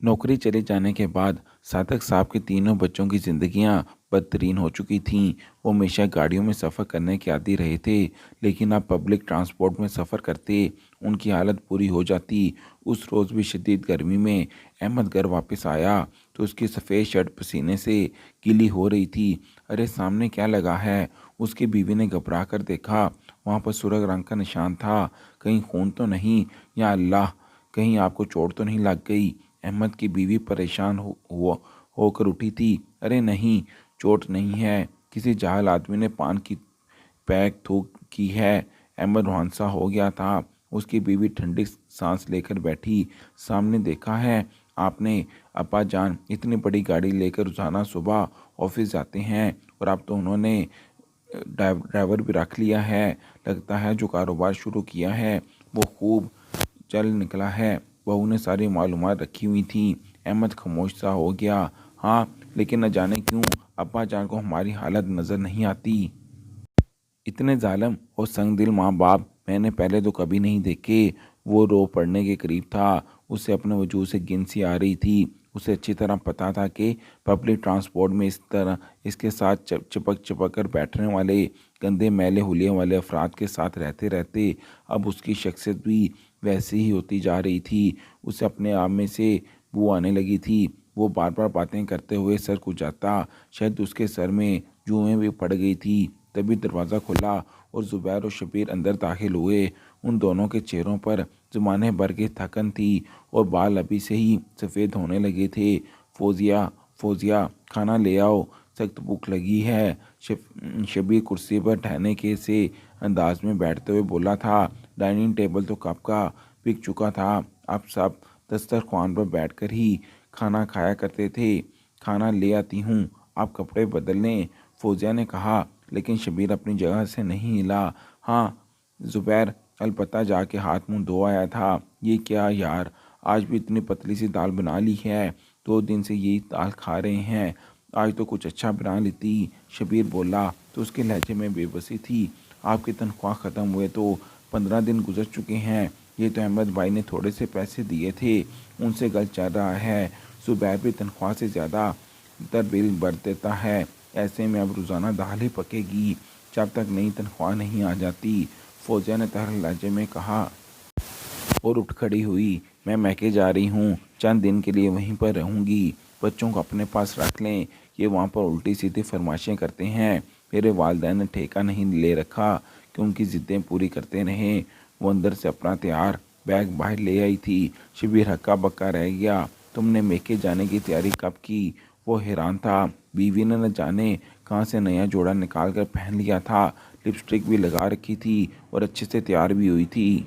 नौकरी चले जाने के बाद सादक साहब के तीनों बच्चों की जिंदगियां बदतरीन हो चुकी थीं। वो हमेशा गाड़ियों में सफ़र करने के आदी रहे थे, लेकिन अब पब्लिक ट्रांसपोर्ट में सफ़र करते उनकी हालत बुरी हो जाती। उस रोज़ भी शदीद गर्मी में अहमद घर वापस आया तो उसकी सफ़ेद शर्ट पसीने से गीली हो रही थी। अरे सामने क्या लगा है? उसकी बीवी ने घबरा कर देखा। वहाँ पर सुर्ख रंग का निशान था। कहीं खून तो नहीं? या अल्लाह, कहीं आपको चोट तो नहीं लग गई? अहमद की बीवी परेशान होकर उठी थी। अरे नहीं, चोट नहीं है, किसी जाहल आदमी ने पान की पैक थूक की है। अहमद रुहानसा हो गया था। उसकी बीवी ठंडी सांस लेकर बैठी। सामने देखा है आपने? अब्बा जान इतनी बड़ी गाड़ी लेकर रोजाना सुबह ऑफिस जाते हैं, और अब तो उन्होंने ड्राइवर भी रख लिया है। लगता है जो कारोबार शुरू किया है वो खूब चल निकला है। बहू ने सारी मालूमात रखी हुई थी। अहमद खामोश सा हो गया। हाँ, लेकिन न जाने क्यों अब्बा जान को हमारी हालत नज़र नहीं आती। इतने जालिम और संगदिल माँ बाप मैंने पहले तो कभी नहीं देखे। वो रो पड़ने के करीब था। उसे अपने वजूद से गिन सी आ रही थी। उसे अच्छी तरह पता था कि पब्लिक ट्रांसपोर्ट में इस तरह इसके साथ चिपक चिपक कर बैठने वाले गंदे मैले हुलिये वाले अफराद के साथ रहते रहते अब उसकी शख्सियत भी वैसी ही होती जा रही थी। उसे अपने आप में से बू आने लगी थी। वो बार बार बातें करते हुए सर खुजाता। शायद उसके सर में जुएं भी पड़ गई थी। तभी दरवाज़ा खुला और ज़ुबैर और शबीर अंदर दाखिल हुए। उन दोनों के चेहरों पर ज़माने भर की थकन थी और बाल अभी से ही सफ़ेद होने लगे थे। फौजिया, फौजिया, खाना ले आओ, सख्त भूख लगी है। शबीर कुर्सी पर ठहरने के से अंदाज में बैठते हुए बोला था। डाइनिंग टेबल तो कब का बिक चुका था। अब सब दस्तरख्वान पर बैठकर ही खाना खाया करते थे। खाना ले आती हूँ, आप कपड़े बदल लें, फौजिया ने कहा। लेकिन शबीर अपनी जगह से नहीं हिला। हाँ, ज़ुबैर अलबत्ता जाके हाथ मुंह धो आया था। ये क्या यार, आज भी इतनी पतली सी दाल बना ली है? 2 दिन से यही दाल खा रहे हैं। आज तो कुछ अच्छा बना लेती, शबीर बोला तो उसके लहजे में बेबसी थी। आपकी तनख्वाह ख़त्म हुए तो 15 दिन गुजर चुके हैं। ये तो अहमद भाई ने थोड़े से पैसे दिए थे, उनसे गल चल रहा है। ज़ुबैर भी तनख्वाह से ज़्यादा बिल भर देता है। ऐसे में अब रोज़ाना दाल ही पकेगी जब तक नई तनख्वाह नहीं आ जाती, फौजिया ने तहर लहजे में कहा और उठ खड़ी हुई। मैं मैके जा रही हूँ, चंद दिन के लिए वहीं पर रहूँगी। बच्चों को अपने पास रख लें, ये वहाँ पर उल्टी सीधी फरमाइशें करते हैं। मेरे वालिदैन ने ठेका नहीं ले रखा कि उनकी ज़िद्दें पूरी करते रहें। वो अंदर से अपना तैयार बैग बाहर ले आई थी। शिबिर हक्का बक्का रह गया। तुमने मैके जाने की तैयारी कब की? वो हैरान था। बीवी ने न जाने कहाँ से नया जोड़ा निकाल कर पहन लिया था। लिपस्टिक भी लगा रखी थी और अच्छे से तैयार भी हुई थी।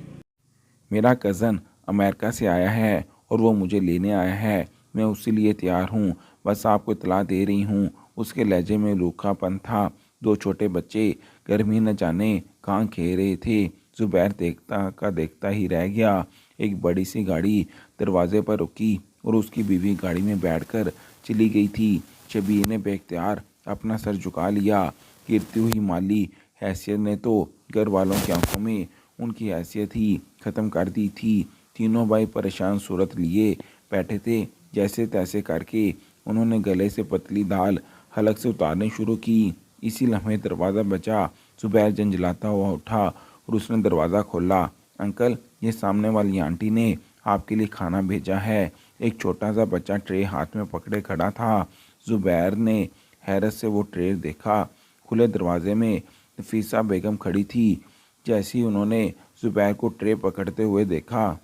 मेरा कज़न अमेरिका से आया है और वो मुझे लेने आया है। मैं उसी लिए तैयार हूँ, बस आपको इतला दे रही हूँ। उसके लहजे में रूखापन था। 2 छोटे बच्चे गर्मी न जाने कहाँ खेल रहे थे। ज़ुबैर देखता का देखता ही रह गया। एक बड़ी सी गाड़ी दरवाजे पर रुकी और उसकी बीवी गाड़ी में बैठकर चली गई थी। शबीर ने बेख्तियार अपना सर झुका लिया। गिरती हुई माली हैसियत ने तो घर वालों की आंखों में उनकी हैसियत ही ख़त्म कर दी थी। तीनों भाई परेशान सूरत लिए बैठे थे। जैसे तैसे करके उन्होंने गले से पतली दाल हलक से उतारनी शुरू की। इसी लम्हे दरवाज़ा बचा। ज़ुबैर झंझलाता हुआ उठा और उसने दरवाज़ा खोला। अंकल, ये सामने वाली आंटी ने आपके लिए खाना भेजा है। एक छोटा सा बच्चा ट्रे हाथ में पकड़े खड़ा था। ज़ुबैर ने हैरत से वो ट्रे देखा। खुले दरवाजे में नफीसा बेगम खड़ी थी। जैसे ही उन्होंने ज़ुबैर को ट्रे पकड़ते हुए देखा,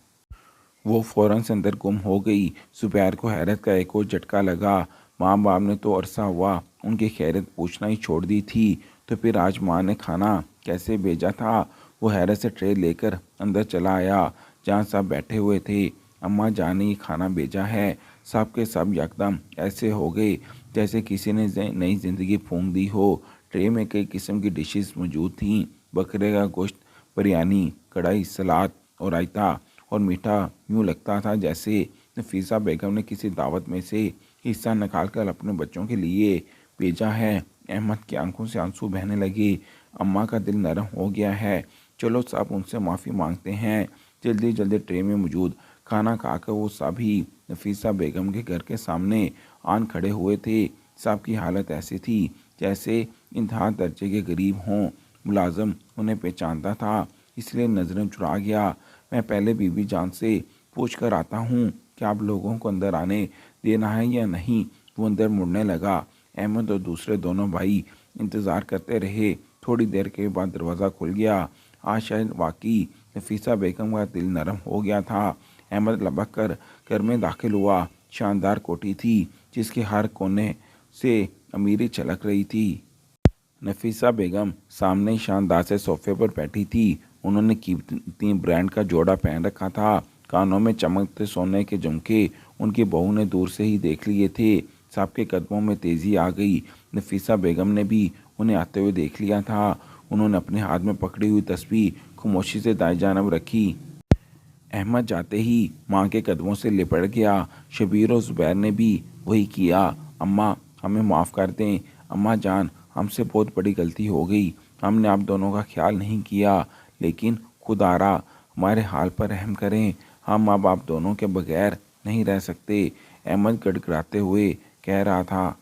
वो फ़ौरन से अंदर गुम हो गई। ज़ुबैर को हैरत का एक और झटका लगा। माँ बाप ने तो अरसा हुआ उनकी खैरियत पूछना ही छोड़ दी थी, तो फिर आज माँ ने खाना कैसे भेजा था? वो हैरत से ट्रे लेकर अंदर चला आया जहाँ सब बैठे हुए थे। अम्मा जान ने ये खाना भेजा है। सब के सब यकदम ऐसे हो गए जैसे किसी ने नई ज़िंदगी फूंक दी हो। ट्रे में कई किस्म की डिशेस मौजूद थीं। बकरे का गोश्त, बिरयानी, कढ़ाई, सलाद और रायता और मीठा। यूँ लगता था जैसे नफीसा बेगम ने किसी दावत में से हिस्सा निकाल कर अपने बच्चों के लिए भेजा है। अहमद की आंखों से आंसू बहने लगे। अम्मा का दिल नरम हो गया है। चलो सब उनसे माफ़ी मांगते हैं। जल्दी जल्दी ट्रे में मौजूद खाना खाकर वो सभी नफीसा बेगम के घर के सामने आन खड़े हुए थे। सबकी हालत ऐसी थी जैसे इंतहा दर्जे के गरीब हों। मुलाजम उन्हें पहचानता था, इसलिए नज़रें चुरा गया। मैं पहले बीबी जान से पूछ कर आता हूँ कि आप लोगों को अंदर आने देना है या नहीं। वो अंदर मुड़ने लगा। अहमद और दूसरे दोनों भाई इंतज़ार करते रहे। थोड़ी देर के बाद दरवाज़ा खुल गया। आज शायद वाकई नफीसा बेगम का दिल नरम हो गया था। अहमद लपक कर घर में दाखिल हुआ। शानदार कोठी थी जिसके हर कोने से अमीरी झलक रही थी। नफीसा बेगम सामने ही शानदार से सोफे पर बैठी थी। उन्होंने कीमती ब्रांड का जोड़ा पहन रखा था। कानों में चमकते सोने के झुमके उनकी बहू ने दूर से ही देख लिए थे। सबके कदमों में तेजी आ गई। नफीसा बेगम ने भी उन्हें आते हुए देख लिया था। उन्होंने अपने हाथ में पकड़ी हुई तस्बीह खामोशी से दाएं जानब रखी। अहमद जाते ही माँ के कदमों से लिपट गया। शबीर और जुबैर ने भी वही किया। अम्मा, हमें माफ़ कर दें। अम्मा जान, हमसे बहुत बड़ी गलती हो गई। हमने आप दोनों का ख्याल नहीं किया, लेकिन खुदारा हमारे हाल पर रहम करें। हम अब आप दोनों के बगैर नहीं रह सकते। अहमद गड़गड़ाते हुए कह रहा था।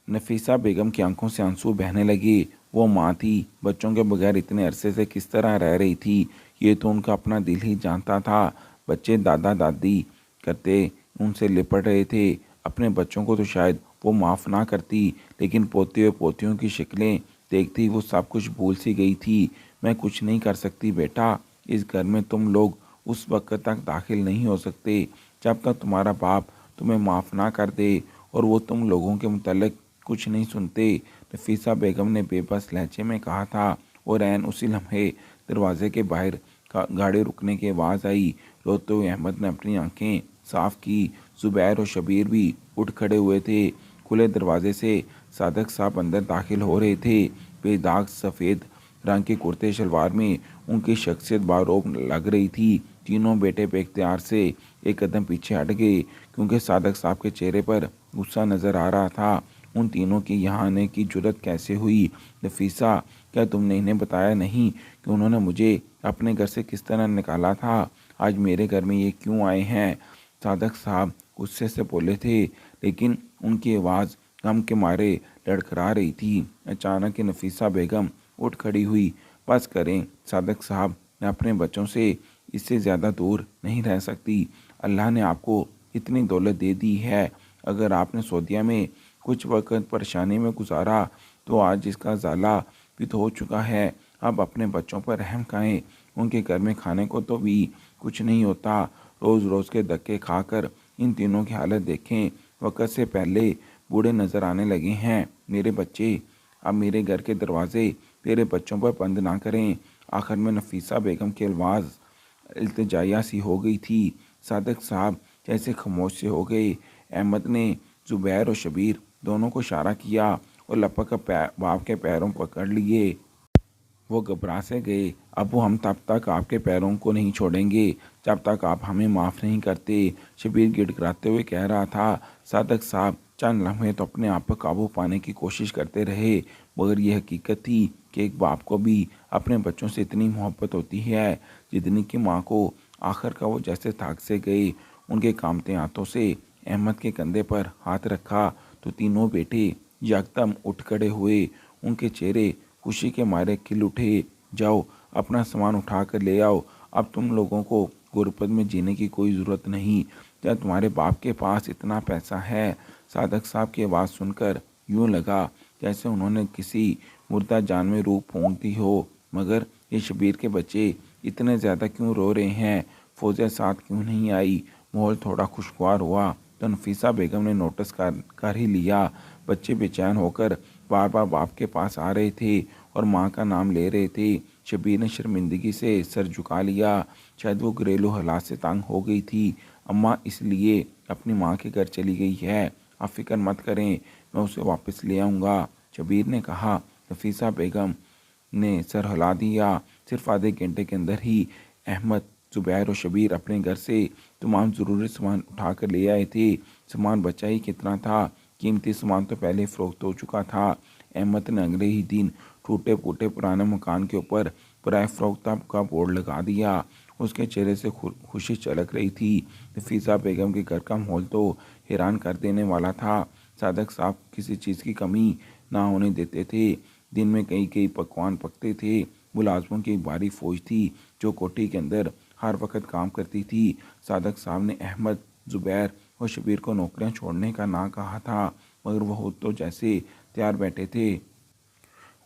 नफीसा बेगम की आंखों से आंसू बहने लगे। वो माँ थी, बच्चों के बगैर इतने अरसे से किस तरह रह रही थी ये तो उनका अपना दिल ही जानता था। बच्चे दादा दादी करते उनसे लिपट रहे थे। अपने बच्चों को तो शायद वो माफ़ ना करती, लेकिन पोते और पोतियों की शक्लें देखती वो सब कुछ भूल सी गई थी। मैं कुछ नहीं कर सकती बेटा। इस घर में तुम लोग उस वक्त तक दाखिल नहीं हो सकते जब तक तुम्हारा बाप तुम्हें माफ़ ना कर दे, और वो तुम लोगों के मुतल्लिक कुछ नहीं सुनते। नफीसा बेगम ने बेबस लहजे में कहा था। और ऐन उसी लम्हे दरवाजे के बाहर गाड़ी रुकने की आवाज़ आई। रोते हुए अहमद ने अपनी आंखें साफ की। जुबैर और शबीर भी उठ खड़े हुए थे। खुले दरवाजे से सादक साहब अंदर दाखिल हो रहे थे। बेदाग सफ़ेद रंग के कुर्ते शलवार में उनकी शख्सियत बारोब लग रही थी। तीनों बेटे बेख्तियार से एक कदम पीछे हट गए, क्योंकि सादक साहब के चेहरे पर गुस्सा नज़र आ रहा था। उन तीनों की यहाँ आने की जुर्रत कैसे हुई? नफीसा, क्या तुमने इन्हें बताया नहीं कि उन्होंने मुझे अपने घर से किस तरह निकाला था? आज मेरे घर में ये क्यों आए हैं? सादक साहब गुस्से से बोले थे, लेकिन उनकी आवाज़ गम के मारे लड़खड़ा रही थी। अचानक ही नफीसा बेगम उठ खड़ी हुई। बस करें सादक साहब, मैं अपने बच्चों से इससे ज़्यादा दूर नहीं रह सकती। अल्लाह ने आपको इतनी दौलत दे दी है। अगर आपने सऊदीया में कुछ वक्त परेशानी में गुजारा तो आज इसका ज़ाला भी तो हो चुका है। अब अपने बच्चों पर रहम खाएं। उनके घर में खाने को तो भी कुछ नहीं होता। रोज़ रोज़ के धक्के खाकर इन तीनों की हालत देखें। वक्त से पहले बूढ़े नज़र आने लगे हैं। मेरे बच्चे, अब मेरे घर के दरवाजे तेरे बच्चों पर बंद ना करें। आखिर में नफीसा बेगम की आवाज़ इल्तिजाया सी हो गई थी। सादक साहब जैसे खामोश से हो गए। अहमद ने जुबैर और शबीर दोनों को इशारा किया और लपक कर बाप के पैरों पकड़ लिए। वो घबरा से गए। अब वो हम तब तक आपके पैरों को नहीं छोड़ेंगे जब तक आप हमें माफ़ नहीं करते। शबीर गिड़गिड़ाते हुए कह रहा था। सादक साहब चंद लम्हे तो अपने आप पर काबू पाने की कोशिश करते रहे, मगर ये हकीकत थी कि एक बाप को भी अपने बच्चों से इतनी मोहब्बत होती है जितनी कि माँ को। आखिर का वो जैसे थक से गए। उनके कामते हाथों से अहमद के कंधे पर हाथ रखा तो तीनों बेटे यकदम उठ खड़े हुए। उनके चेहरे खुशी के मारे खिल उठे। जाओ, अपना सामान उठा कर ले आओ। अब तुम लोगों को गुरबत में जीने की कोई ज़रूरत नहीं, जब तुम्हारे बाप के पास इतना पैसा है। सादक साहब की आवाज़ सुनकर यूं लगा जैसे उन्होंने किसी मुर्दा जान में रूह फूंक दी हो। मगर ये शबीर के बच्चे इतने ज़्यादा क्यों रो रहे हैं? फौजिया साथ क्यों नहीं आई? माहौल थोड़ा खुशगवार हुआ तो नफीसा बेगम ने नोटिस कर ही लिया। बच्चे बेचैन होकर बार बार बाप के पास आ रहे थे और माँ का नाम ले रहे थे। शबीर ने शर्मिंदगी से सर झुका लिया। शायद वो घरेलू हालात से तंग हो गई थी। अम्मा इसलिए अपनी माँ के घर चली गई है। आप फिक्र मत करें, मैं उसे वापस ले आऊँगा, शबीर ने कहा। नफीसा बेगम ने सर हिला दिया। सिर्फ आधे घंटे के अंदर ही अहमद, जुबैर और शबीर अपने घर से तमाम ज़रूरी सामान उठा कर ले आए थे। सामान बचा ही कितना था, कीमती सामान तो पहले फ़रोख्त हो चुका था। अहमद ने अगले ही दिन टूटे फूटे पुराने मकान के ऊपर बराए फ़रोख्त का बोर्ड लगा दिया। उसके चेहरे से खुशी झलक रही थी। नफीसा बेगम के घर का माहौल तो हैरान कर देने वाला था। सादक साहब किसी चीज़ की कमी ना होने देते थे। दिन में कई कई पकवान पकते थे। मुलाजमों की एक भारी फौज थी जो कोठी के अंदर हर वक्त काम करती थी। सादक साहब ने अहमद, ज़ुबैर और शबीर को नौकरियां छोड़ने का ना कहा था, मगर वह तो जैसे तैयार बैठे थे।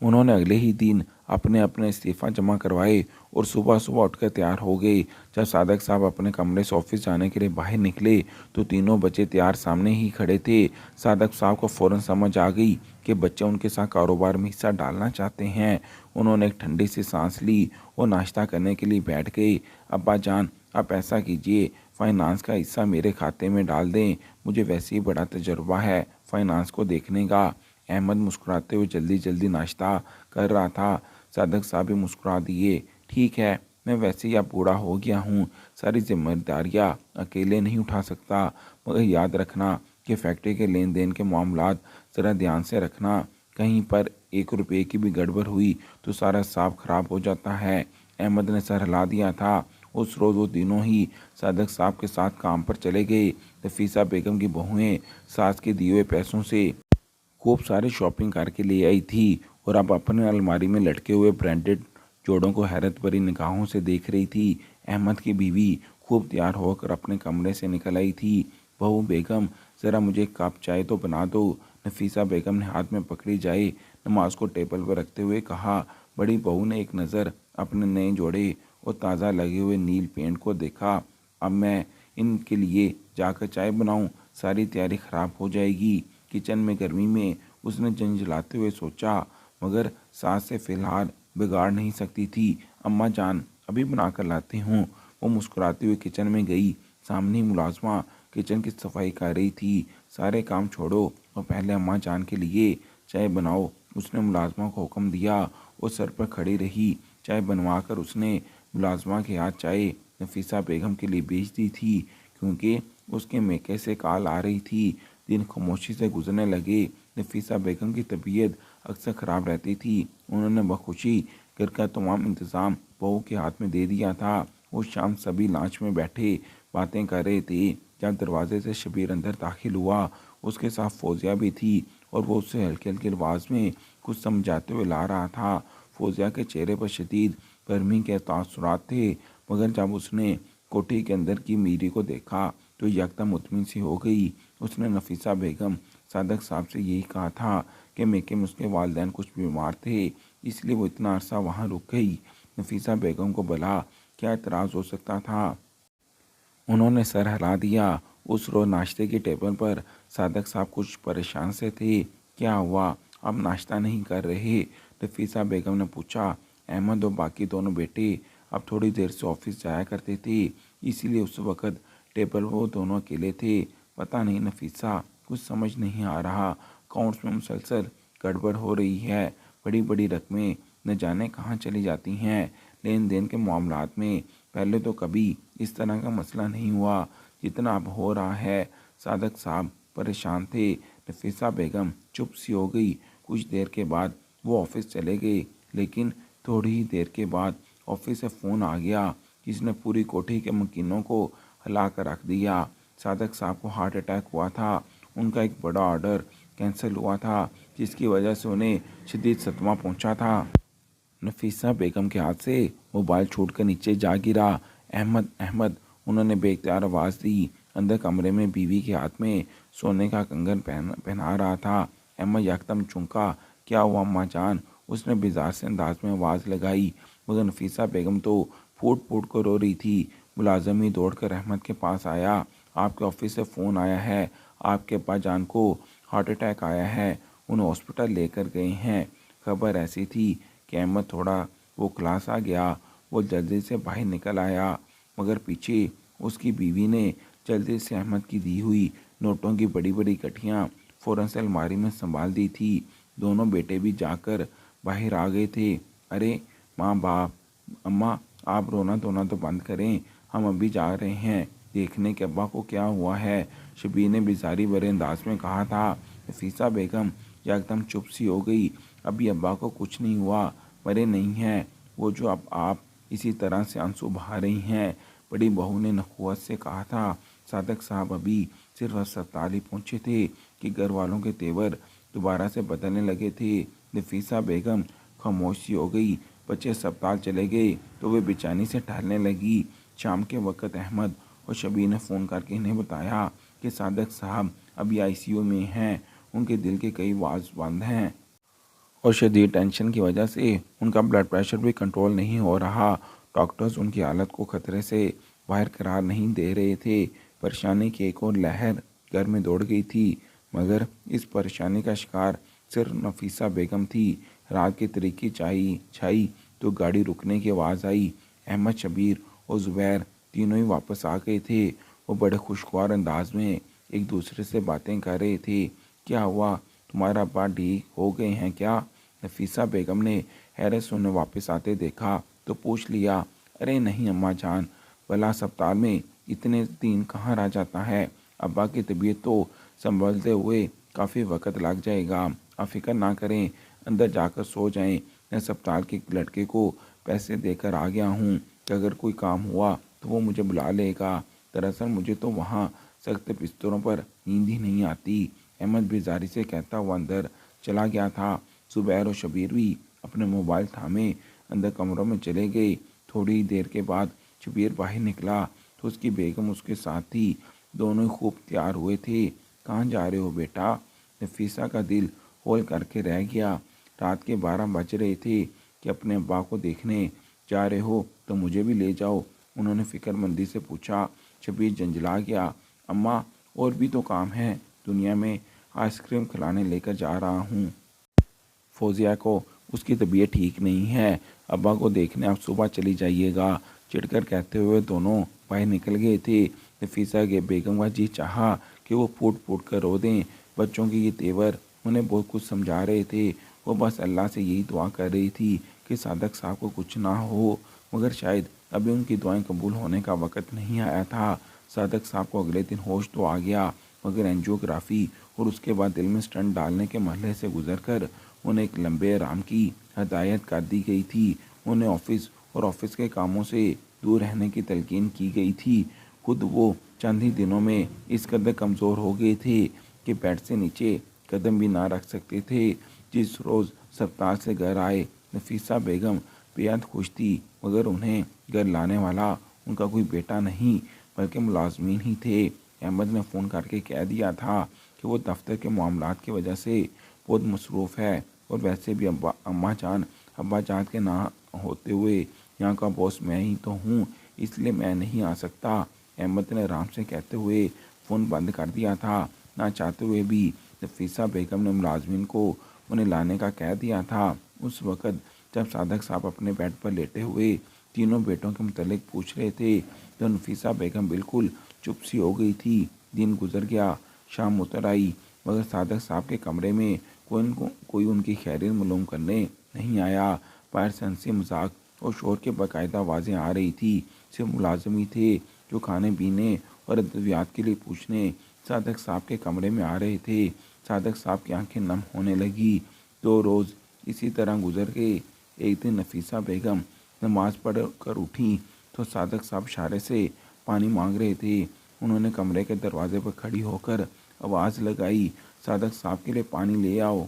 उन्होंने अगले ही दिन अपने अपने इस्तीफ़ा जमा करवाए और सुबह सुबह उठकर तैयार हो गए। जब सादक साहब अपने कमरे से ऑफिस जाने के लिए बाहर निकले तो तीनों बच्चे तैयार सामने ही खड़े थे। सादक साहब को फ़ौरन समझ आ गई कि बच्चे उनके साथ कारोबार में हिस्सा डालना चाहते हैं। उन्होंने एक ठंडी सी सांस ली और नाश्ता करने के लिए बैठ गए। अब्बा जान, आप ऐसा कीजिए, फाइनेंस का हिस्सा मेरे खाते में डाल दें। मुझे वैसे ही बड़ा तजुर्बा है फाइनेंस को देखने का। अहमद मुस्कुराते हुए जल्दी जल्दी नाश्ता कर रहा था। सादक साहब भी मुस्कुरा दिए। ठीक है, मैं वैसे ही अब बूढ़ा हो गया हूँ, सारी जिम्मेदारियाँ अकेले नहीं उठा सकता, मगर याद रखना कि फैक्ट्री के लेन देन के मामलात ज़रा ध्यान से रखना। कहीं पर 1 रुपये की भी गड़बड़ हुई तो सारा हिसाब खराब हो जाता है। अहमद ने सर हिला दिया था। उस रोज़ वो तीनों ही सादक साहब के साथ काम पर चले गए। नफीसा बेगम की बहुएं सास के दिए हुए पैसों से खूब सारी शॉपिंग करके ले आई थी और अब अपने अलमारी में लटके हुए ब्रांडेड जोड़ों को हैरत भरी निगाहों से देख रही थी। अहमद की बीवी खूब तैयार होकर अपने कमरे से निकल आई थी। बहू बेगम, ज़रा मुझे एक कप चाय तो बना दो। नफीसा बेगम ने हाथ में पकड़ी चाय नमाज को टेबल पर रखते हुए कहा। बड़ी बहू ने एक नज़र अपने नए जोड़े और ताज़ा लगे हुए नील पेंट को देखा। अब मैं इनके लिए जाकर चाय बनाऊं, सारी तैयारी खराब हो जाएगी। किचन में गर्मी में उसने झंझलाते हुए सोचा, मगर सास से फिलहाल बिगाड़ नहीं सकती थी। अम्मा जान, अभी बना कर लाती हूँ। वो मुस्कुराती हुई किचन में गई। सामने ही मुलाजमा किचन की सफाई कर रही थी। सारे काम छोड़ो और पहले अम्मा जान के लिए चाय बनाओ, उसने मुलाजमा को हुक्म दिया और सर पर खड़ी रही। चाय बनवा कर उसने मुलाजमा के हाथ चाय नफीसा बेगम के लिए बेच दी थी, क्योंकि उसके मेके से कॉल आ रही थी। दिन खामोशी से गुजरने लगे। नफीसा बेगम की तबीयत अक्सर ख़राब रहती थी। उन्होंने बखुशी घर का तमाम इंतज़ाम बहू के हाथ में दे दिया था। उस शाम सभी लांच में बैठे बातें कर रहे थे। जब दरवाजे से शबीर अंदर दाखिल हुआ, उसके साथ फौजिया भी थी और वो उससे हल्के हल्के आवाज़ में कुछ समझाते हुए ला रहा था। फौजिया के चेहरे पर शदीद गर्मी के तासुरात थे, मगर जब उसने कोठी के अंदर की मीरी को देखा तो यकदम मुतमिन सी हो गई। उसने नफीसा बेगम सादक साहब से यही कहा था कि मेके में उसके वालिदैन कुछ बीमार थे, इसलिए वो इतना अरसा वहाँ रुक गई। नफीसा बेगम को भला क्या एतराज़ हो सकता था। उन्होंने सर हिला दिया। उस रोज़ नाश्ते की टेबल पर सादक साहब कुछ परेशान से थे। क्या हुआ, अब नाश्ता नहीं कर रहे? नफीसा बेगम ने पूछा। अहमद और बाकी दोनों बेटे अब थोड़ी देर से ऑफिस जाया करते थे, इसीलिए उस वक़्त टेबल वो दोनों अकेले थे। पता नहीं नफीसा, कुछ समझ नहीं आ रहा। अकाउंट्स में मुसलसल गड़बड़ हो रही है। बड़ी बड़ी रकमें न जाने कहाँ चली जाती हैं। लेन देन के मामलात में पहले तो कभी इस तरह का मसला नहीं हुआ जितना अब हो रहा है। सादक साहब परेशान थे। नफीसा बेगम चुप सी हो गई। कुछ देर के बाद वो ऑफिस चले गए, लेकिन थोड़ी ही देर के बाद ऑफिस से फ़ोन आ गया जिसने पूरी कोठी के मकीनों को हिला कर रख दिया। सादक साहब को हार्ट अटैक हुआ था। उनका एक बड़ा ऑर्डर कैंसिल हुआ था, जिसकी वजह से उन्हें शदीद सदमा पहुंचा था। नफीसा बेगम के हाथ से मोबाइल छूटकर नीचे जा गिरा। अहमद, अहमद, उन्होंने बेख्तियार आवाज़ दी। अंदर कमरे में बीवी के हाथ में सोने का कंगन पहना रहा था। अहमद यकदम चौंका। क्या हुआ अम्मा जान? उसने बेजार से अंदाज में आवाज़ लगाई, मगर नफीसा बेगम तो फूट फूट कर रो रही थी। मुलाजम ही दौड़कर अहमद के पास आया। आपके ऑफिस से फ़ोन आया है, आपके अब्बा जान को हार्ट अटैक आया है, उन्हें हॉस्पिटल लेकर गए हैं। खबर ऐसी थी कि अहमद थोड़ा वो क्लास आ गया। वो जल्दी से बाहर निकल आया, मगर पीछे उसकी बीवी ने जल्दी से अहमद की दी हुई नोटों की बड़ी बड़ी गठियाँ फ़ौरन से अलमारी में संभाल दी थी। दोनों बेटे भी जाकर बाहर आ गए थे। अरे माँ बाप, अम्मा, आप रोना धोना तो बंद करें, हम अभी जा रहे हैं देखने के अब्बा को क्या हुआ है, शबीर ने बेजारी भरे अंदाज में कहा था। नफीसा बेगम एकदम चुप सी हो गई। अभी अब्बा को कुछ नहीं हुआ, मरे नहीं हैं वो, जो अब आप इसी तरह से आंसू बहा रही हैं। बड़ी बहू ने नखुवत से कहा था, सादक साहब अभी सिर्फ अस्पताल ही पहुँचे थे कि घर वालों के तेवर दोबारा से बदलने लगे थे। नफीसा बेगम खामोशी हो गई। बच्चे अस्पताल चले गए तो वे बेचैनी से टहलने लगी। शाम के वक़्त अहमद और शबीर ने फ़ोन करके इन्हें बताया कि सादक साहब अभी आईसीयू में हैं। उनके दिल के कई वाल्व बंद हैं और शदीद टेंशन की वजह से उनका ब्लड प्रेशर भी कंट्रोल नहीं हो रहा। डॉक्टर्स उनकी हालत को खतरे से बाहर करार नहीं दे रहे थे। परेशानी की एक और लहर घर में दौड़ गई थी, मगर इस परेशानी का शिकार सिर्फ नफीसा बेगम थी। रात की तरीकी छाई तो गाड़ी रुकने की आवाज़ आई। अहमद, शबीर और ज़ुबैर तीनों ही वापस आ गए थे। वो बड़े खुशगवार अंदाज में एक दूसरे से बातें कर रहे थे। क्या हुआ, तुम्हारा अब्बा ठीक हो गए हैं क्या? नफीसा बेगम ने हैरत से उन्हें वापस आते देखा तो पूछ लिया, अरे नहीं अम्मा जान, भला अस्पताल में इतने दिन कहाँ रह जाता है। अब्बा की तबीयत तो संभलते हुए काफ़ी वक्त लग जाएगा। आप फिक्र ना करें, अंदर जाकर सो जाएं। मैं अस्पताल के लड़के को पैसे देकर आ गया हूँ कि अगर कोई काम हुआ तो वो मुझे बुला लेगा। दरअसल मुझे तो वहाँ सख्त बिस्तरों पर नींद ही नहीं आती। अहमद बेजारी से कहता हुआ अंदर चला गया था। ज़ुबैर और शबीर भी अपने मोबाइल थामे अंदर कमरों में चले गए। थोड़ी देर के बाद शबीर बाहर निकला तो उसकी बेगम उसके साथ थी। दोनों ही खूब तैयार हुए थे। कहाँ जा रहे हो बेटा? नफीसा का दिल होल करके रह गया। रात के 12 बज रहे थे कि अपने अब्बा को देखने जा रहे हो तो मुझे भी ले जाओ, उन्होंने फिक्रमंदी से पूछा। शबीर झंझला गया, अम्मा और भी तो काम है दुनिया में, आइसक्रीम खिलाने लेकर जा रहा हूँ। फौजिया को उसकी तबीयत ठीक नहीं है, अब्बा को देखने आप सुबह चली जाइएगा, चिढ़कर कहते हुए दोनों बाहर निकल गए थे। नफीसा के बेगम का जी चाहा कि वो फूट फूट कर रो दें। बच्चों के ये तेवर उन्हें बहुत कुछ समझा रहे थे। वो बस अल्लाह से यही दुआ कर रही थी कि सादक साहब को कुछ ना हो, मगर शायद अभी उनकी दुआएं कबूल होने का वक़्त नहीं आया था। सादक साहब को अगले दिन होश तो आ गया, मगर एंजियोग्राफी और उसके बाद दिल में स्टंट डालने के मरहले से गुजरकर उन्हें एक लंबे आराम की हदायत कर दी गई थी। उन्हें ऑफिस और ऑफिस के कामों से दूर रहने की तलकीन की गई थी। खुद वो चंद ही दिनों में इस कदर कमज़ोर हो गए थे कि बेड से नीचे कदम भी ना रख सकते थे। जिस रोज़ अस्पताल से घर आए, नफीसा बेगम बेहद खुश थी, मगर उन्हें घर लाने वाला उनका कोई बेटा नहीं बल्कि मुलाजमीन ही थे। अहमद ने फ़ोन करके कह दिया था कि वो दफ्तर के मामलात की वजह से बहुत मसरूफ़ है और वैसे भी अम्मा जान अब्बा जान के ना होते हुए यहाँ का बॉस मैं ही तो हूँ, इसलिए मैं नहीं आ सकता। अहमद ने आराम से कहते हुए फ़ोन बंद कर दिया था। ना चाहते हुए भी नफीसा बेगम ने मुलाजमीन को उन्हें लाने का कह दिया था। उस वक़्त जब सादक साहब अपने बेड पर लेटे हुए तीनों बेटों के मुतल्लिक पूछ रहे थे तो नफीसा बेगम बिल्कुल चुप सी हो गई थी। दिन गुजर गया, शाम उतर आई, मगर सादक साहब के कमरे में कोई उनकी खैरियत मालूम करने नहीं आया। बाहर से हंसी मजाक और शोर के बाकायदा आवाज़ें आ रही थी। सिर्फ मुलाजिम ही थे जो खाने पीने और अद्वियात के लिए पूछने सादक साहब के कमरे में आ रहे थे। सादक साहब की आंखें नम होने लगी। 2 रोज़ इसी तरह गुजर गए। एक दिन नफीसा बेगम नमाज पढ़ कर उठी तो सादक साहब इशारे से पानी मांग रहे थे। उन्होंने कमरे के दरवाजे पर खड़ी होकर आवाज़ लगाई, सादक साहब के लिए पानी ले आओ।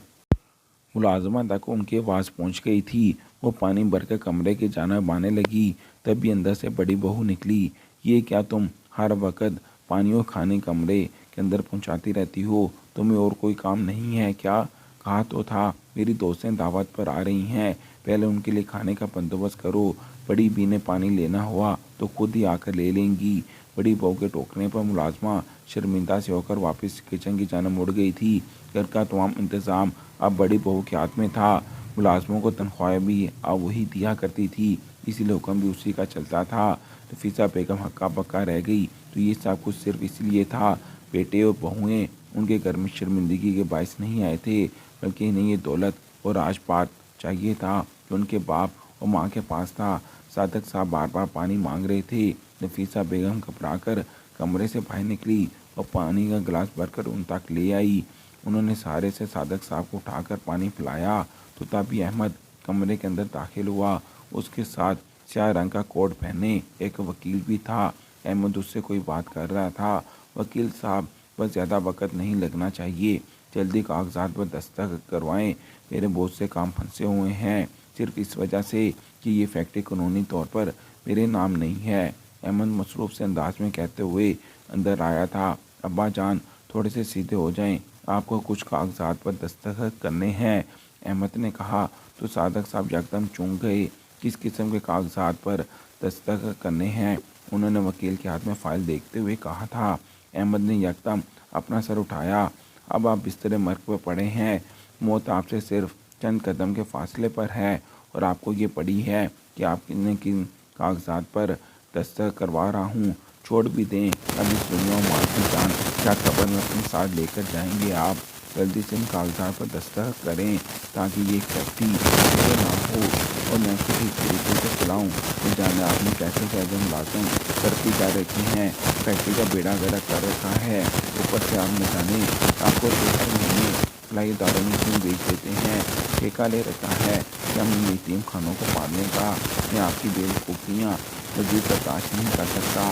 मुलाजमा तक उनकी आवाज़ पहुंच गई थी। वो पानी भरकर कमरे की जानिब आने लगी, तभी अंदर से बड़ी बहू निकली। ये क्या तुम हर वक्त पानी और खाने कमरे के अंदर पहुंचाती रहती हो, तुम्हें और कोई काम नहीं है क्या? कहा तो था मेरी दोस्तें दावत पर आ रही हैं, पहले उनके लिए खाने का बंदोबस्त करो। बड़ी बी ने पानी लेना हुआ तो खुद ही आकर ले लेंगी। बड़ी बहू के टोकने पर मुलाजमा शर्मिंदा से होकर वापस किचन की जानिब मुड़ गई थी। घर का तमाम इंतज़ाम अब बड़ी बहू के हाथ में था। मुलाजमों को तनख्वाहें भी अब वही दिया करती थी, इसीलिए हुक्म भी उसी का चलता था। नफीसा बेगम हक्का बक्का रह गई तो ये सब कुछ सिर्फ इसलिए था। बेटे और बहुएं उनके घर में शर्मिंदगी के बायस नहीं आए थे, बल्कि इन्हें ये दौलत और राजपाट चाहिए था जो उनके बाप और माँ के पास था। सादक साहब बार बार पानी मांग रहे थे। नफीसा बेगम घबरा कर कमरे से बाहर निकली और पानी का गिलास भरकर उन तक ले आई। उन्होंने सहारे से सादक साहब को उठाकर पानी पिलाया तो तभी अहमद कमरे के अंदर दाखिल हुआ। उसके साथ स्याह रंग का कोट पहने एक वकील भी था। अहमद उससे कोई बात कर रहा था। वकील साहब, बस ज़्यादा वक्त नहीं लगना चाहिए, जल्दी कागजात पर दस्तखत करवाएं। मेरे बहुत से काम फंसे हुए हैं, सिर्फ इस वजह से कि ये फैक्ट्री कानूनी तौर पर मेरे नाम नहीं है। अहमद मसरूफ़ से अंदाज में कहते हुए अंदर आया था। अब्बा जान, थोड़े से सीधे हो जाएं, आपको कुछ कागजात पर दस्तखत करने हैं, अहमद ने कहा। तो सादक साहब यकदम चौंक गए। किस किस्म के कागजात पर दस्तखत करने हैं? उन्होंने वकील के हाथ में फ़ाइल देखते हुए कहा था। अहमद ने यकदम अपना सर उठाया। अब आप बिस्तर मर्ग पर पड़े हैं, मौत आपसे सिर्फ चंद कदम के फासले पर है और आपको ये पड़ी है कि आप किन कागजात पर दस्तखत करवा रहा हूँ। छोड़ भी दें, अब इस दुनिया में माँ की जान क्या कब्र में अपने साथ लेकर जाएंगे आप? जल्दी से इन कागजात पर दस्तखत करें ताकि ये फैक्ट्री मेरे ना हो और मैं उसको ठीक तरीके से चलाऊँ। न जाने आपने कैसे कैसे मुलाजिम करती जा रखी हैं, फैक्ट्री का बेड़ा गर्क कर रखा है। ऊपर से आप न जाने आपको 2 महीने सिलाई दारों में क्यों बेच देते हैं। ठेका ले रखा है कि हम इन यतीम खानों को पालने का। मैं आपकी बेवकूफ़ियाँ मज़ीद बर्दाश्त नहीं कर सकता।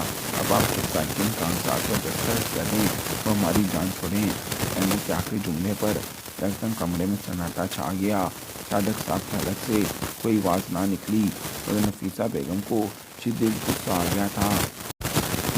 अब आप किन कागजात पर दस्तखत करें तो हमारी जान छोड़ें। अहमद के आखिरी जुमले पर एकदम कमरे में सन्नाटा छा गया। सादक साहब की हलक से कोई आवाज़ ना निकली और नफीसा बेगम को शिद्दत गुस्सा आ गया था।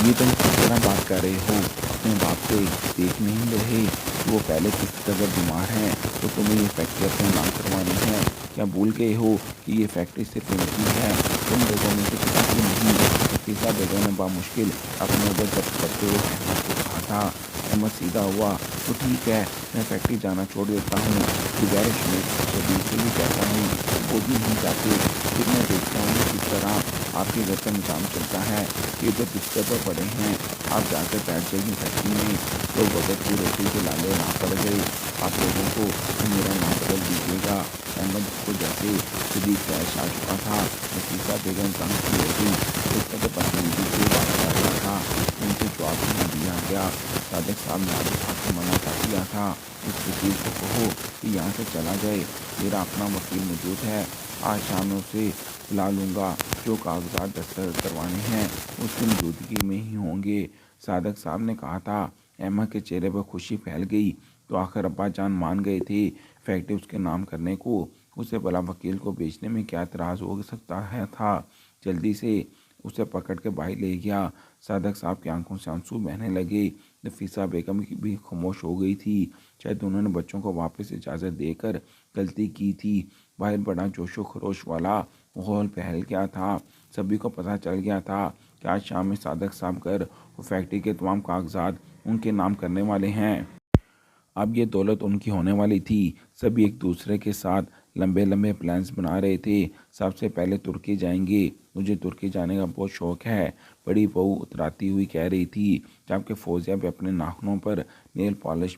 ये तुम किस तरह बात कर रहे हो? अपने बाप से देख नहीं रहे कि वो पहले किस कदर बीमार हैं तो तुम्हें ये फैक्ट्री अपने नाम करवानी है? क्या भूल गए हो कि ये फैक्ट्री सिर्फ इनकी है, तुम लोगों में से किसी की नहीं? नफीसा बेगम ने बामुश्किल अपने ऊपर जब्त करते हुए अहमद को कहा था। अहमद सीधा हुआ। तो ठीक है, मैं फैक्ट्री जाना छोड़ देता हूँ, गुजारिश में शबीर से भी कहता हूँ, वो भी नहीं चाहते। फिर मैं देखता हूँ किस तरह आपके घर का निजाम चलता है। ये तो बिस्तर पर पड़े हैं, आप जाकर बैठ जाइए फैक्ट्री में। तो वक्त की रोटी के लाले ना पड़ गए। आप लोगों को मेरा नाम बदल दीजिएगा। अहमद को जैसे शदीद ख्याल आ चुका था। नफीसा बेगम तंग सी हो गई। इस कदर बदतमीजी से बात कर रहा था, उनसे जवाब नहीं दिया गया। सादिक साहब ने आगे खाकर मना कर दिया था। इस वकील को कहो कि यहाँ से चला जाए, मेरा अपना वकील मौजूद है, आज शाम में उसे बुला लूँगा। जो कागजात दस्तखत करवाने हैं उसकी मौजूदगी में ही होंगे, सादक साहब ने कहा था। अहमद के चेहरे पर खुशी फैल गई। तो आखिर अब्बा जान मान गए थे फैक्ट्री उसके नाम करने को। उसे भला वकील को बेचने में क्या एतराज़ हो सकता है था। जल्दी से उसे पकड़ के बाहर ले गया। सादक साहब की आंखों से आंसू बहने लगे। नफीसा बेगम की भी खामोश हो गई थी। शायद उन्होंने बच्चों को वापस इजाज़त देकर गलती की थी। बाहर बड़ा जोशो खरोश वाला माहौल फैल गया था। सभी को पता चल गया था कि आज शाम में सादक साहब घर और फैक्ट्री के तमाम कागजात उनके नाम करने वाले हैं। अब ये दौलत उनकी होने वाली थी। सभी एक दूसरे के साथ लंबे लंबे प्लान्स बना रहे थे। सबसे पहले तुर्की जाएंगे, मुझे तुर्की जाने का बहुत शौक़ है, बड़ी बहू उतराती हुई कह रही थी। जबकि फौजिया भी अपने नाखूनों पर नेल पॉलिश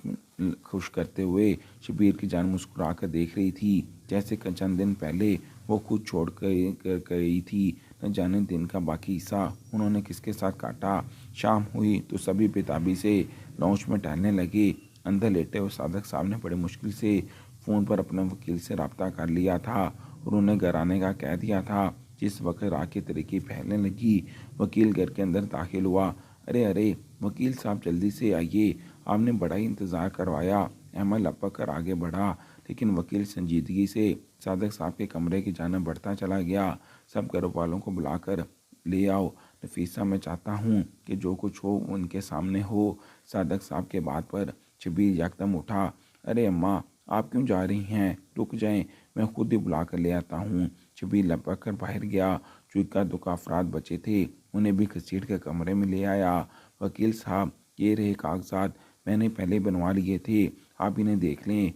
खुश करते हुए शबीर की जान मुस्कुरा कर देख रही थी, जैसे चंद दिन पहले वो खुद छोड़ कर गई थी। न जाने दिन का बाकी हिस्सा उन्होंने किसके साथ काटा। शाम हुई तो सभी बेताबी से लॉन्च में टहलने लगे। अंदर लेटे हुए सादक साहब ने बड़ी मुश्किल से फ़ोन पर अपने वकील से रब्ता कर लिया था और उन्हें घर आने का कह दिया था। जिस वक्त रात की तरीकी फैलने लगी, वकील घर के अंदर दाखिल हुआ। अरे अरे वकील साहब, जल्दी से आइए, आपने बड़ा ही इंतज़ार करवाया। अहमद लपक कर आगे बढ़ा, लेकिन वकील संजीदगी से सादक साहब के कमरे की जानिब बढ़ता चला गया। सब घर वालों को बुलाकर ले आओ, नफीसा, मैं चाहता हूँ कि जो कुछ हो उनके सामने हो। सादक साहब के बात पर शबीर यकदम उठा। अरे अम्मा, आप क्यों जा रही हैं? रुक जाएं, मैं खुद ही बुला कर ले आता हूँ। शबीर लपक कर बाहर गया। जो इक्का दुक्का अफराद बचे थे उन्हें भी घसीट के कमरे में ले आया। वकील साहब, ये रहे कागजात, मैंने पहले बनवा लिए थे, आप इन्हें देख लें।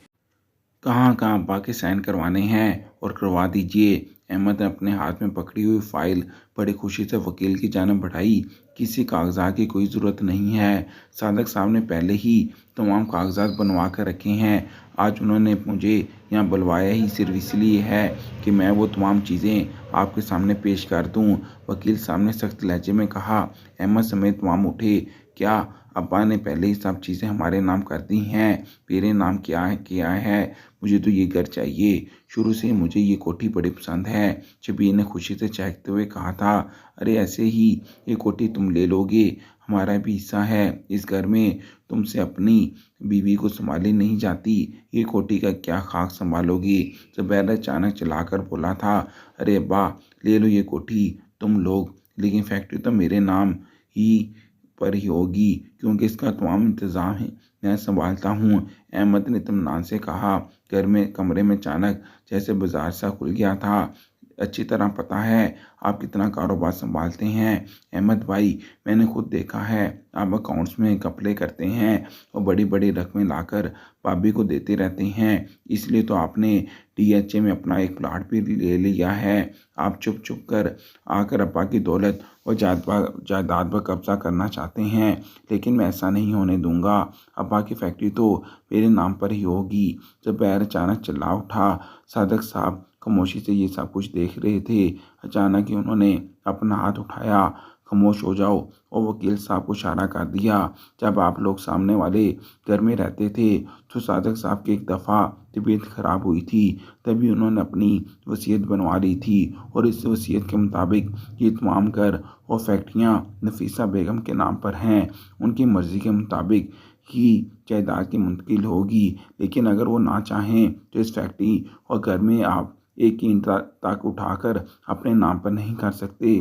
कहाँ कहाँ अब्बा के साइन करवाने हैं और करवा दीजिए। अहमद ने अपने हाथ में पकड़ी हुई फाइल बड़ी खुशी से वकील की जानिब बढ़ाई। किसी कागजात की कोई ज़रूरत नहीं है, सादक साहब ने पहले ही तमाम कागजात बनवा कर रखे हैं। आज उन्होंने मुझे यहाँ बुलवाया ही सिर्फ इसलिए है कि मैं वो तमाम चीज़ें आपके सामने पेश कर दूँ। वकील साहब ने सख्त लहजे में कहा। अहमद समेत तमाम उठे। क्या अब्बा ने पहले ही सब चीज़ें हमारे नाम कर दी हैं, मेरे नाम किया है, मुझे तो ये घर चाहिए। शुरू से ही मुझे ये कोठी बड़ी पसंद है। शबीर ने खुशी से चहकते हुए कहा था। अरे ऐसे ही ये कोठी तुम ले लोगे, हमारा भी हिस्सा है इस घर में, तुमसे अपनी बीवी को संभाली नहीं जाती, ये कोठी का क्या खाक संभालोगी। जुबैर अचानक चलाकर बोला था। अरे अब्बा, ले लो ये कोठी तुम लोग, लेकिन फैक्ट्री तो मेरे नाम ही पर ही होगी, क्योंकि इसका तमाम इंतज़ाम है मैं संभालता हूँ। अहमद ने इत्मीनान से कहा। कमरे में अचानक जैसे बाजार सा खुल गया था। अच्छी तरह पता है आप कितना कारोबार संभालते हैं अहमद भाई, मैंने खुद देखा है। आप अकाउंट्स में घपले करते हैं और बड़ी बड़ी रकमें लाकर भाभी को देते रहते हैं, इसलिए तो आपने डीएचए में अपना एक प्लाट भी ले लिया है। आप चुप चुप कर आकर अब्बा की दौलत और जायदाद पर कब्जा करना चाहते हैं, लेकिन मैं ऐसा नहीं होने दूंगा। अब्बा की फैक्ट्री तो मेरे नाम पर ही होगी। जुबैर अचानक चिल्ला उठा। सादक साहब खामोशी से ये सब कुछ देख रहे थे। अचानक ही उन्होंने अपना हाथ उठाया। खामोश हो जाओ, और वकील साहब को इशारा कर दिया। जब आप लोग सामने वाले घर में रहते थे तो सादक साहब की एक दफ़ा तबीयत खराब हुई थी, तभी उन्होंने अपनी वसीयत बनवा ली थी, और इस वसीयत के मुताबिक ये तमाम घर और फैक्ट्रियाँ नफीसा बेगम के नाम पर हैं। उनकी मर्ज़ी के मुताबिक ही जायदाद की मुंतकिल होगी, लेकिन अगर वो ना चाहें तो इस फैक्ट्री और घर में आप एक ईंट तक उठाकर अपने नाम पर नहीं कर सकते,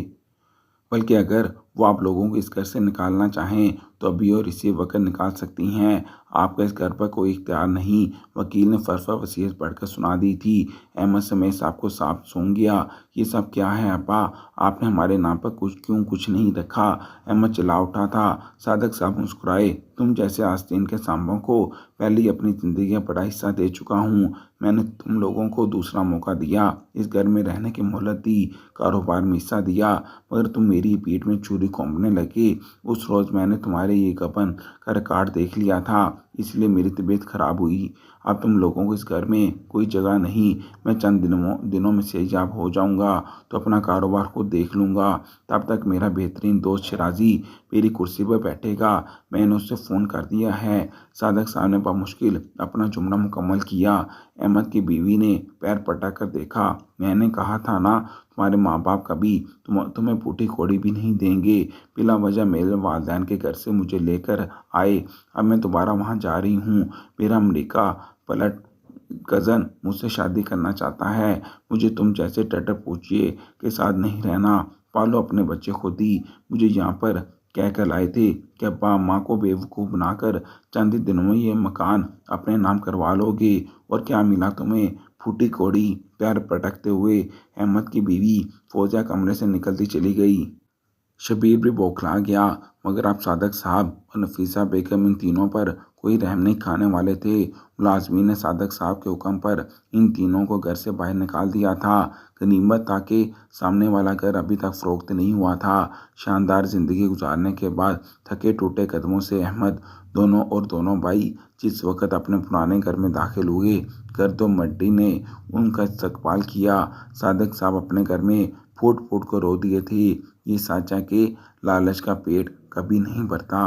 बल्कि अगर वो आप लोगों को इस घर से निकालना चाहें तो अभी और इसी वक्त निकाल सकती हैं। आपका इस घर पर कोई इख्तियार नहीं। वकील ने फरफा वसीयत पढ़कर सुना दी थी। अहमद समेत साहब को साफ सूंघ गया। ये सब क्या है अब्बा, आपने हमारे नाम पर कुछ नहीं रखा। अहमद चिल्ला उठा था। सादक साहब मुस्कुराए। तुम जैसे आस्तीन के सांपों को पहले ही अपनी ज़िंदगी का बड़ा हिस्सा दे चुका हूँ। मैंने तुम लोगों को दूसरा मौका दिया, इस घर में रहने की मोहलत दी, कारोबार में हिस्सा दिया, मगर तुम मेरी पीठ में छुरी घोंपने लगे। उस रोज़ मैंने तुम्हारे ये गबन का रिकॉर्ड देख लिया था, इसलिए मेरी तबीयत खराब हुई। अब तुम लोगों को इस घर में कोई जगह नहीं। मैं चंद दिनों में सेहजाब हो जाऊंगा तो अपना कारोबार खुद देख लूँगा। तब तक मेरा बेहतरीन दोस्त शराजी मेरी कुर्सी पर बैठेगा। मैंने उससे फ़ोन कर दिया है। सादक साहब ने बमुश्किल अपना जुमला मुकम्मल किया। अहमद की बीवी ने पैर पटक कर देखा। मैंने कहा था ना, तुम्हारे माँ बाप कभी तुम्हें फूटी कौड़ी भी नहीं देंगे। बिला वजह मेरे वालिदैन के घर से मुझे लेकर आए। अब मैं दोबारा वहाँ जा रही हूँ। मेरा अमेरिका पलट कज़न मुझसे शादी करना चाहता है। मुझे तुम जैसे टटर पूछिए के साथ नहीं रहना। पालो अपने बच्चे खुद ही। मुझे यहाँ पर कह कर लाए थे कि अब्बा अम्मा को बेवकूफ़ बनाकर चंद ही दिनों में ये मकान अपने नाम करवा लोगे, और क्या मिला तुम्हें? फूटी कौड़ी। पैर पटकते हुए अहमद की बीवी फौजिया कमरे से निकलती चली गई। शबीर भी बौखला गया, मगर अब सादक साहब और नफीसा बेगम इन तीनों पर कोई रहम नहीं खाने वाले थे। मुलाजमीन ने सादक साहब के हुक्म पर इन तीनों को घर से बाहर निकाल दिया था। गनीमत था कि सामने वाला घर अभी तक फ़रोख्त नहीं हुआ था। शानदार ज़िंदगी गुजारने के बाद थके टूटे कदमों से अहमद दोनों भाई जिस वक़्त अपने पुराने घर में दाखिल हुए, गर्द व मट्टी ने उनका इस्तकबाल किया। सादक साहब अपने घर में फूट फूट कर रो दिए थे। ये साचा के लालच का पेट कभी नहीं भरता।